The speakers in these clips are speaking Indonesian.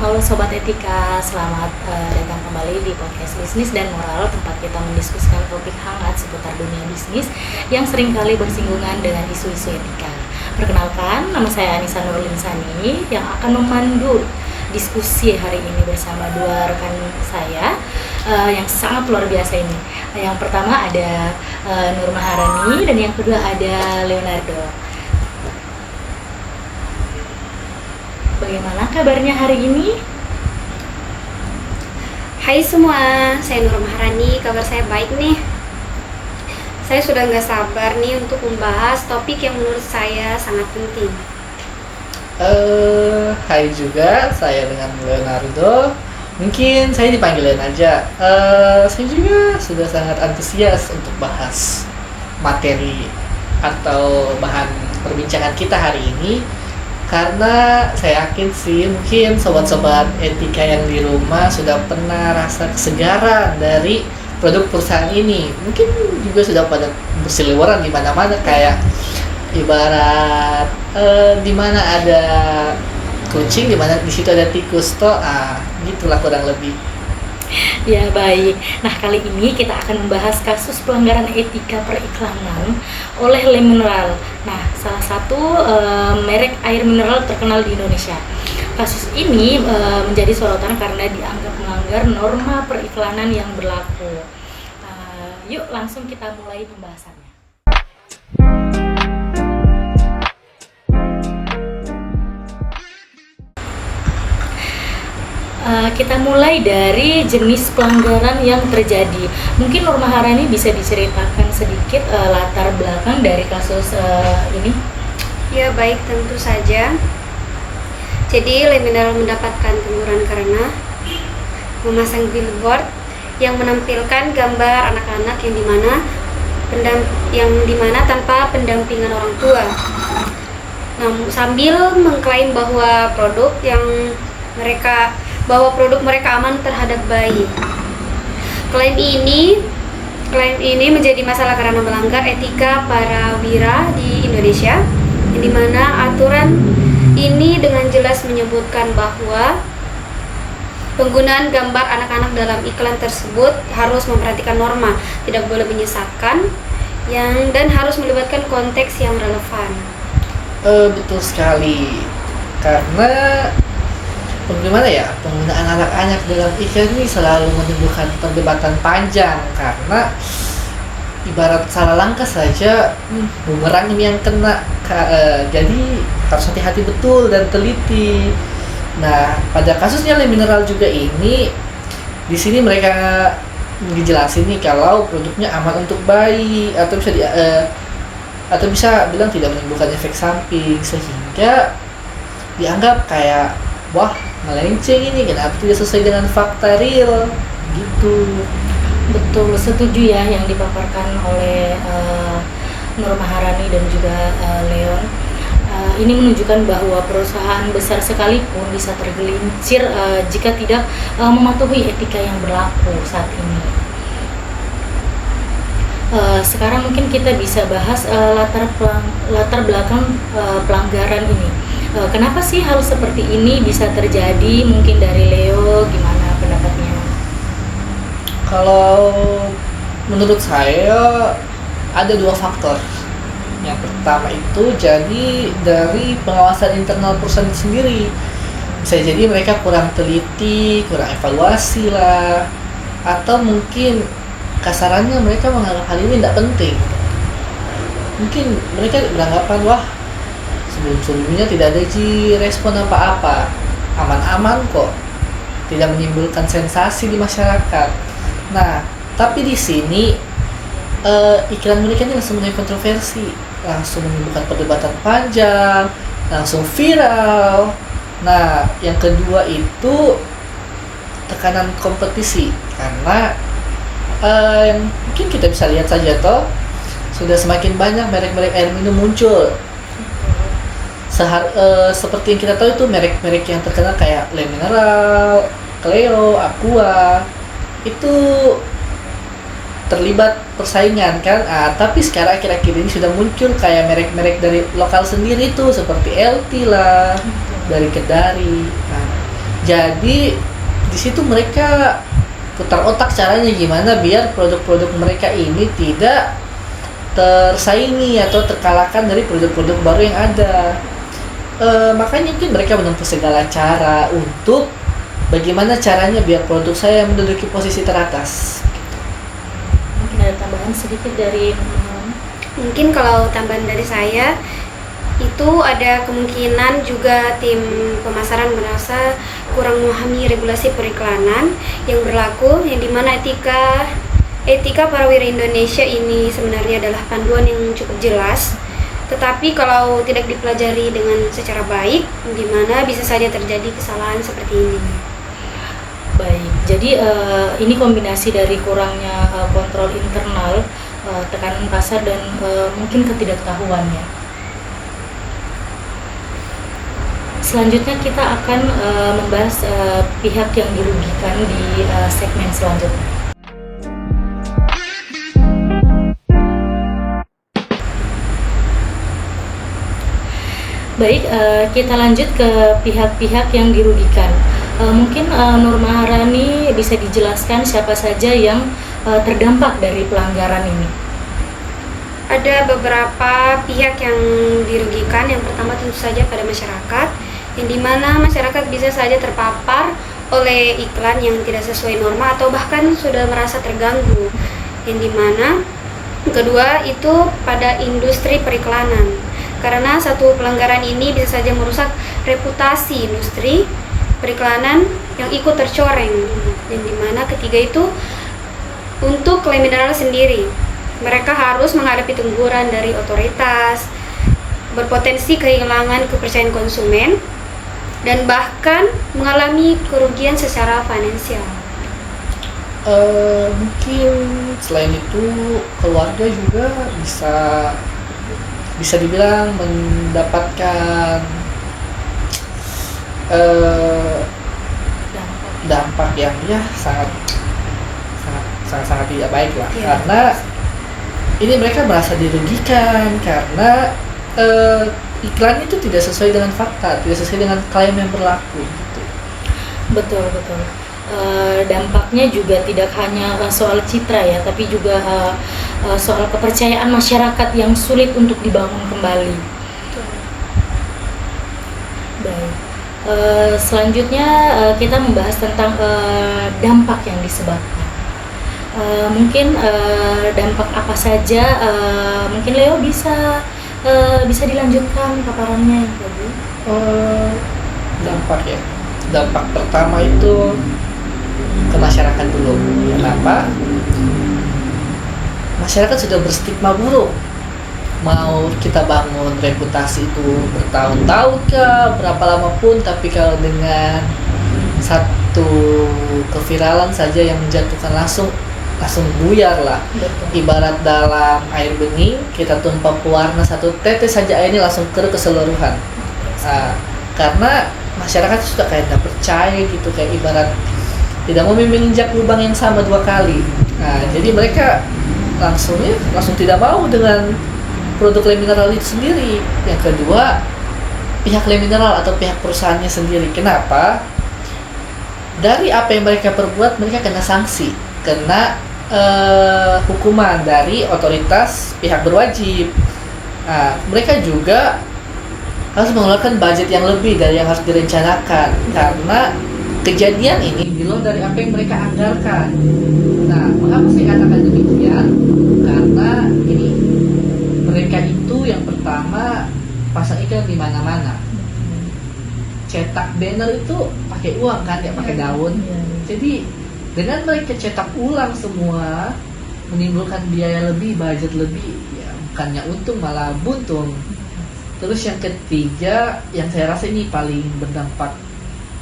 Halo Sobat Etika, selamat datang kembali di podcast Bisnis dan Moral, tempat kita mendiskusikan topik hangat seputar dunia bisnis yang seringkali bersinggungan dengan isu-isu etika. Perkenalkan, nama saya Anissa Nurlinsani yang akan memandu diskusi hari ini bersama dua rekan saya yang sangat luar biasa ini. Yang pertama ada Nur Maharani dan yang kedua ada Leonardo. Bagaimana kabarnya hari ini? Hai semua, saya Nur Maharani, kabar saya baik nih. Saya sudah nggak sabar nih untuk membahas topik yang menurut saya sangat penting. Hai juga, saya dengan Leonardo. Mungkin saya dipanggil Len aja. Saya juga sudah sangat antusias untuk bahas materi atau bahan perbincangan kita hari ini. Karena saya yakin sih mungkin sobat-sobat etika yang di rumah sudah pernah rasa kesegaran dari produk perusahaan ini. Mungkin juga sudah pada berseliweran di mana-mana, kayak ibarat di mana ada kucing, di mana di situ ada tikus toh. Gitulah kurang lebih. Ya baik, nah kali ini kita akan membahas kasus pelanggaran etika periklanan oleh Le Mineral. Nah, salah satu merek air mineral terkenal di Indonesia. Kasus ini menjadi sorotan karena dianggap melanggar norma periklanan yang berlaku. Yuk langsung kita mulai pembahasannya. Kita mulai dari jenis pelanggaran yang terjadi. Mungkin Nur Maharani bisa diceritakan sedikit latar belakang dari kasus ini? Ya baik, tentu saja. Jadi Le Mineral mendapatkan teguran karena memasang billboard yang menampilkan gambar anak-anak yang dimana tanpa pendampingan orang tua. Sambil mengklaim bahwa produk mereka aman terhadap bayi. Klaim ini menjadi masalah karena melanggar etika para wira di Indonesia, yang dimana aturan ini dengan jelas menyebutkan bahwa penggunaan gambar anak-anak dalam iklan tersebut harus memperhatikan norma, tidak boleh menyesatkan, dan harus melibatkan konteks yang relevan. Betul sekali. Karena bagaimana ya, penggunaan anak-anak dalam iklan ini selalu menimbulkan perdebatan panjang, karena ibarat salah langkah saja bumerang ini yang kena. Jadi harus hati-hati betul dan teliti. Nah, pada kasusnya Le Mineral juga ini, di sini mereka dijelasin nih kalau produknya aman untuk bayi atau bisa bilang tidak menimbulkan efek samping, sehingga dianggap kayak wah, melenceng ini, kenapa tidak sesuai dengan fakta real gitu. Betul, setuju ya yang dipaparkan oleh Nur Maharani dan juga Leon. Ini menunjukkan bahwa perusahaan besar sekalipun bisa tergelincir jika tidak mematuhi etika yang berlaku saat ini. Sekarang mungkin kita bisa bahas latar belakang pelanggaran ini. Kenapa sih hal seperti ini bisa terjadi? Mungkin dari Leo, gimana pendapatnya? Kalau menurut saya ada dua faktor. Yang pertama itu jadi dari pengawasan internal perusahaan sendiri. Bisa jadi mereka kurang teliti, kurang evaluasi lah, atau mungkin kasarannya mereka menganggap hal ini tidak penting. Mungkin mereka beranggapan wah, sebelumnya tidak ada respon apa-apa, aman-aman kok, tidak menimbulkan sensasi di masyarakat. Nah, tapi di sini iklan mereka ini langsung menuai kontroversi, langsung menimbulkan perdebatan panjang, langsung viral. Nah, yang kedua itu tekanan kompetisi, karena yang mungkin kita bisa lihat saja toh, sudah semakin banyak merek-merek air minum muncul. Seperti yang kita tahu itu merek-merek yang terkenal kayak Le Mineral, Cleo, Aqua, itu terlibat persaingan kan. Tapi sekarang akhir-akhir ini sudah muncul kayak merek-merek dari lokal sendiri tuh, seperti LT lah, dari Kedari. Nah, Jadi di situ mereka putar otak caranya gimana biar produk-produk mereka ini tidak tersaingi atau terkalahkan dari produk-produk baru yang ada. Makanya mungkin mereka menempuh segala cara untuk bagaimana caranya biar produk saya menduduki posisi teratas. Mungkin ada tambahan sedikit dari Mungkin kalau tambahan dari saya itu ada kemungkinan juga tim pemasaran merasa kurang memahami regulasi periklanan yang berlaku, yang dimana etika para wira Indonesia ini sebenarnya adalah panduan yang cukup jelas, tetapi kalau tidak dipelajari dengan secara baik, dimana bisa saja terjadi kesalahan seperti ini. Baik, jadi ini kombinasi dari kurangnya kontrol internal, tekanan pasar, dan mungkin ketidaktahuannya. Selanjutnya kita akan membahas pihak yang dirugikan di segmen selanjutnya. Baik, kita lanjut ke pihak-pihak yang dirugikan. Mungkin Nur Maharani bisa dijelaskan siapa saja yang terdampak dari pelanggaran ini. Ada beberapa pihak yang dirugikan. Yang pertama tentu saja pada masyarakat, yang dimana masyarakat bisa saja terpapar oleh iklan yang tidak sesuai norma atau bahkan sudah merasa terganggu. Yang dimana kedua itu pada industri periklanan, karena satu pelanggaran ini bisa saja merusak reputasi industri periklanan yang ikut tercoreng. Yang dimana ketiga itu untuk klaim mineral sendiri, mereka harus menghadapi teguran dari otoritas, berpotensi kehilangan kepercayaan konsumen, dan bahkan mengalami kerugian secara finansial. Mungkin selain itu keluarga juga bisa dibilang mendapatkan dampak yang ya sangat tidak baik lah. Iya. Karena ini mereka merasa dirugikan karena iklan itu tidak sesuai dengan fakta, tidak sesuai dengan klaim yang berlaku gitu. Betul. Dampaknya juga tidak hanya soal citra ya, tapi juga soal kepercayaan masyarakat yang sulit untuk dibangun kembali. Baik. Selanjutnya kita membahas tentang dampak yang disebabkan. Mungkin dampak apa saja? Mungkin Leo bisa dilanjutkan paparannya tadi. Dampak ya. Dampak pertama itu ke masyarakat dulu. Kenapa? Masyarakat sudah berstigma buruk. Mau kita bangun reputasi itu bertahun-tahun kah, berapa lama pun, tapi kalau dengan satu keviralan saja yang menjatuhkan langsung buyar lah. Betul. Ibarat dalam air bening, kita tumpah pewarna satu tetes saja airnya langsung keseluruhan. Karena masyarakat sudah kayak tidak percaya gitu, kayak ibarat tidak mau menginjak lubang yang sama 2 kali. Jadi mereka langsung tidak mau dengan produk klaim mineral itu sendiri. Yang kedua, pihak klaim mineral atau pihak perusahaannya sendiri. Kenapa? Dari apa yang mereka perbuat, mereka kena sanksi, kena hukuman dari otoritas pihak berwajib. Mereka juga harus mengeluarkan budget yang lebih dari yang harus direncanakan, karena kejadian ini di luar dari apa yang mereka anggarkan. Mengapa saya katakan demikian? Karena ini mereka itu yang pertama pasang iklan di mana-mana. Cetak banner itu pakai uang kan, ya pakai daun. Jadi dengan mereka cetak ulang semua, menimbulkan biaya lebih, budget lebih, ya bukannya untung malah buntung. Terus yang ketiga, yang saya rasa ini paling berdampak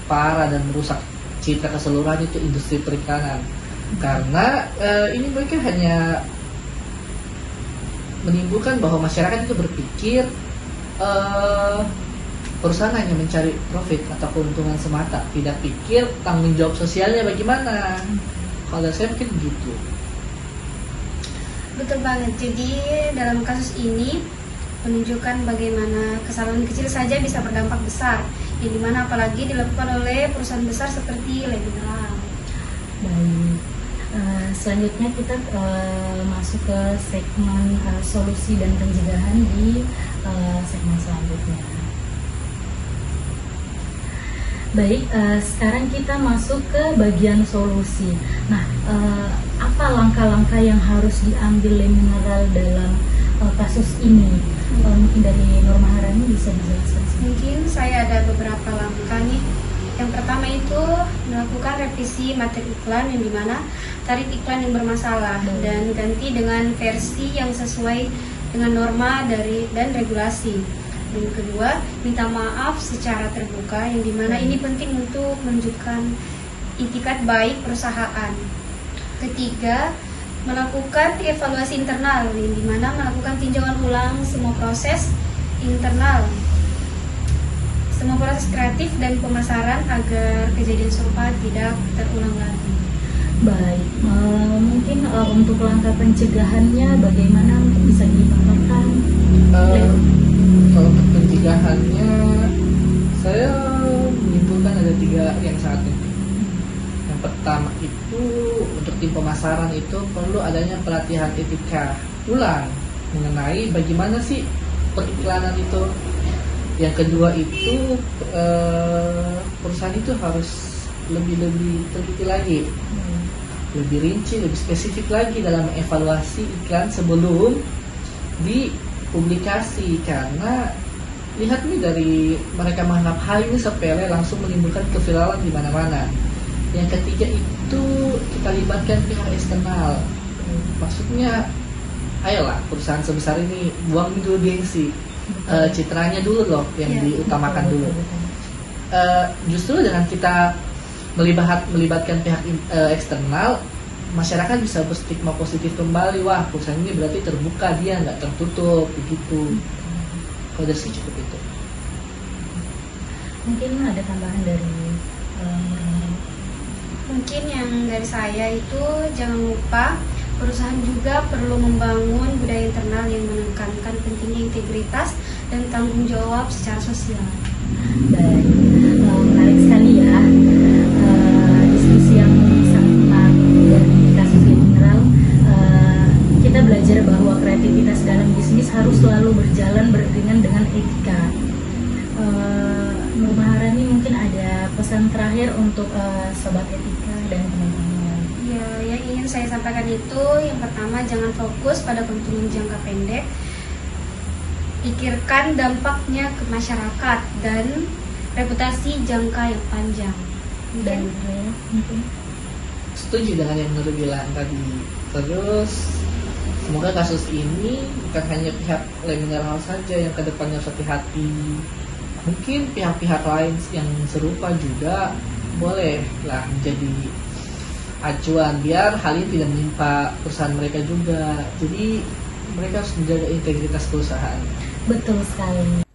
parah dan merusak citra keseluruhan, itu industri periklanan. Karena ini mereka hanya menimbulkan bahwa masyarakat itu berpikir perusahaan hanya mencari profit atau keuntungan semata, tidak pikir tanggung jawab sosialnya bagaimana. Kalau saya pikir begitu. Betul banget. Jadi dalam kasus ini menunjukkan bagaimana kesalahan kecil saja bisa berdampak besar, yang dimana apalagi dilakukan oleh perusahaan besar seperti Le Mineral. Baik. Selanjutnya kita masuk ke segmen solusi dan pencegahan di segmen selanjutnya. Baik, sekarang kita masuk ke bagian solusi. Nah, apa langkah-langkah yang harus diambil Le Mineral dalam kasus ini? Mungkin dari Nur Maharani bisa dijelaskan. Mungkin saya ada beberapa langkah nih. Yang pertama itu melakukan revisi materi iklan yang dimana tarik iklan yang bermasalah dan ganti dengan versi yang sesuai dengan norma dan regulasi. Dan kedua, minta maaf secara terbuka yang dimana ini penting untuk menunjukkan itikat baik perusahaan. Ketiga, melakukan evaluasi internal yang dimana melakukan tinjauan ulang semua proses internal, semua proses kreatif dan pemasaran agar kejadian serupa tidak terulang lagi. Baik, mungkin untuk langkah pencegahannya bagaimana mungkin bisa dipaparkan? Kalau untuk pencegahannya, saya menyimpulkan ada 3 yang sangat penting. Yang pertama itu untuk tim pemasaran itu perlu adanya pelatihan etika ulang mengenai bagaimana sih periklanan itu. Yang kedua itu perusahaan itu harus lebih teliti lagi, lebih rinci, lebih spesifik lagi dalam mengevaluasi iklan sebelum dipublikasi, karena lihat nih dari mereka menganggap hal ini sepele langsung menimbulkan keviralan di mana-mana. Yang ketiga itu kita libatkan pihak eksternal, maksudnya ayolah perusahaan sebesar ini buang dulu gengsi. Citranya dulu loh yang diutamakan dulu. Justru dengan kita melibatkan pihak eksternal, masyarakat bisa berstigma positif kembali. Wah, perusahaan ini berarti terbuka, dia nggak tertutup begitu. Kalau dari sih cukup itu. Mungkin ada tambahan dari Mungkin yang dari saya itu jangan lupa perusahaan juga perlu membangun budaya internal yang menekankan pentingnya integritas dan tanggung jawab secara sosial. Baik, menarik sekali ya diskusi yang sangat menarik dari kasus Le Mineral. Kita belajar bahwa kreativitas dalam bisnis harus selalu berjalan beriringan dengan etika. Nur Maharani mungkin ada pesan terakhir untuk sobat etika dan teman-teman. Ya, yang ingin saya sampaikan itu yang pertama, jangan fokus pada keuntungan jangka pendek, pikirkan dampaknya ke masyarakat dan reputasi jangka yang panjang. Dan mungkin Setuju dengan yang Nur bilang tadi. Terus semoga kasus ini bukan hanya pihak Le Mineral saja yang kedepannya harus hati-hati. Mungkin pihak-pihak lain yang serupa juga bolehlah menjadi acuan biar hal ini tidak menimpa perusahaan mereka juga. Jadi mereka harus menjaga integritas perusahaan. betul sekali.